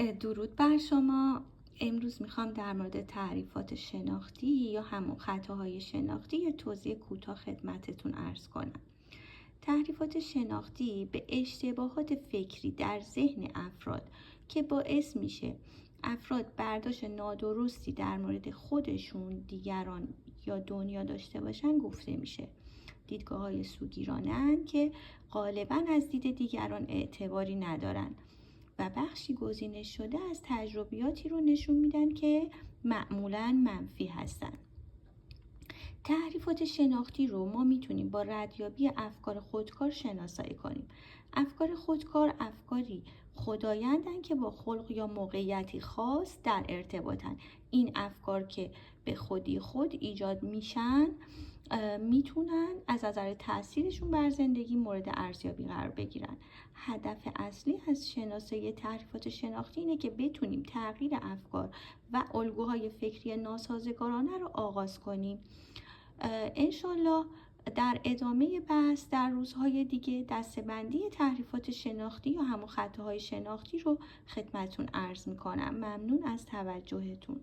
درود بر شما. امروز میخوام در مورد تعریفات شناختی یا همون خطاهای شناختی یا توضیح کوتاه خدمتتون عرض کنم. تعریفات شناختی به اشتباهات فکری در ذهن افراد که باعث میشه افراد برداشت نادرستی در مورد خودشون، دیگران یا دنیا داشته باشن گفته میشه. دیدگاه‌های سوگیرانه‌اند که غالباً از دید دیگران اعتباری ندارن و بخشی گزینش شده از تجربیاتی رو نشون میدن که معمولاً منفی هستن. تعریفات شناختی رو ما میتونیم با ردیابی افکار خودکار شناسایی کنیم. افکار خودکار افکاری خدایندن که با خلق یا موقعیتی خاص در ارتباطن. این افکار که به خودی خود ایجاد میشن میتونن از نظر تاثیرشون بر زندگی مورد ارزیابی قرار بگیرن. هدف اصلی از شناسایی تعریفات شناختی اینه که بتونیم تغییر افکار و الگوهای فکری ناسازگارانه رو آغاز کنیم. انشالله در ادامه بحث در روزهای دیگه دسته‌بندی تعریفات شناختی یا همون خطاهای شناختی رو خدمتتون عرض میکنم. ممنون از توجهتون.